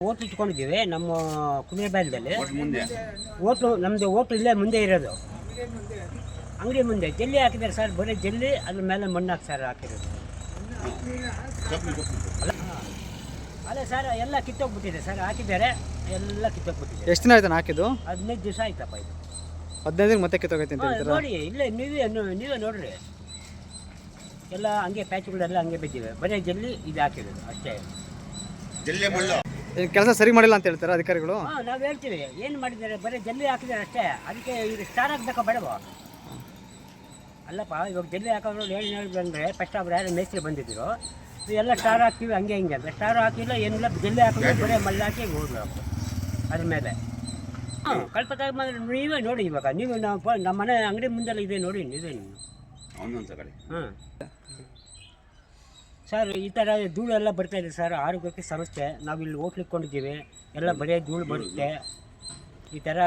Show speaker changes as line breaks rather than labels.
Hotel ಇಟ್ಕೊಂಡಿದ್ದೀವಿ ನಮ್ಮ ಕುಮೇಬಾಲ್ದಲ್ಲಿ. Hotel ನಮ್ಮದು ಹೋಟ್ಲ್ ಇಲ್ಲೇ ಮುಂದೆ ಇರೋದು, ಅಂಗಡಿ ಮುಂದೆ. ಜಲ್ಲಿ ಹಾಕಿದ್ದಾರೆ ಸರ್, ಬರೀ ಜಲ್ಲಿ, ಅದ್ರ ಮೇಲೆ ಮಣ್ಣು ಹಾಕಿ ಸರ್ ಹಾಕಿರೋದು. ಅಲ್ಲ ಸರ್, ಎಲ್ಲ ಕಿತ್ತೋಗ್ಬಿಟ್ಟಿದೆ ಸರ್, ಹಾಕಿದ್ದಾರೆ ಎಲ್ಲ ಕಿತ್ತೋಗ್ಬಿಟ್ಟಿದೆ.
ಎಷ್ಟು ದಿನ ಆಯ್ತು ಹಾಕಿದ್ದು?
15 ದಿವಸ ಆಯ್ತಪ್ಪ ಇದು.
15 ದಿನ ಮತ್ತೆ ಕಿತ್ತೋಗೈತೆ ಅಂತ ಹೇಳ್ತೀರಾ?
ನೋಡಿ ಇಲ್ಲೇ ನೀವೇ ನೋಡ್ರಿ, ಎಲ್ಲ ಹಂಗೆ ಪ್ಯಾಚ್ಗಳೆಲ್ಲ ಹಂಗೆ ಬಿದ್ದಿವೆ. ಬರೀ ಜಲ್ಲಿ ಇದು ಹಾಕಿರೋದು ಅಷ್ಟೇ.
ಕೆಲಸ ಸರಿ ಮಾಡಿಲ್ಲ ಅಂತ ಹೇಳ್ತಾರೆ ಅಧಿಕಾರಿಗಳು?
ನಾವು ಹೇಳ್ತೀವಿ, ಏನು ಮಾಡಿದ್ದಾರೆ, ಬರೀ ಜಲ್ಲಿ ಹಾಕಿದ್ದಾರೆ ಅಷ್ಟೇ. ಅದಕ್ಕೆ ಈಗ ಸ್ಟಾರ್ ಹಾಕ್ಬೇಕಾ ಬೇಡವಾ? ಅಲ್ಲಪ್ಪ, ಇವಾಗ ಜಲ್ಲಿ ಹಾಕೋರು ಹೇಳಿ ಬಂದರೆ ಫಸ್ಟ್ ಅವ್ರು ಯಾರು ಮೇಸ್ತ್ರಿ ಬಂದಿದ್ರು, ಎಲ್ಲ ಸ್ಟಾರ್ ಹಾಕ್ತೀವಿ ಹಂಗೆ ಹಿಂಗೆ ಅಂತ. ಸ್ಟಾರ್ ಹಾಕಿಲ್ಲ, ಏನಿಲ್ಲ, ಜಲ್ಲಿ ಹಾಕಿದ್ರೆ ಬರೀ ಮಳ್ಳಿ ಹಾಕಿ ಹೋಗ್ಬೇಕು ಅದ್ರ ಮೇಲೆ. ಕಲ್ಪತ್ತಾಗ ಬಂದರೆ ನೀವೇ ನೋಡಿ, ಇವಾಗ ನೀವು ನಮ್ಮ ಮನೆ ಅಂಗಡಿ ಮುಂದೆಲ್ಲ ಇದೆ ನೋಡಿ, ನೀವೇ ಹಾಂ ಸರ್. ಈ ಥರ ಧೂಳು ಎಲ್ಲ ಬರ್ತಾಯಿದೆ ಸರ್, ಆರೋಗ್ಯಕ್ಕೆ ಸಮಸ್ಯೆ. ನಾವು ಇಲ್ಲಿ ಹೋಟ್ಲ್ ಇಟ್ಕೊಂಡಿದ್ದೀವಿ, ಎಲ್ಲ ಬರೀ ಧೂಳು ಬರುತ್ತೆ ಈ ಥರ.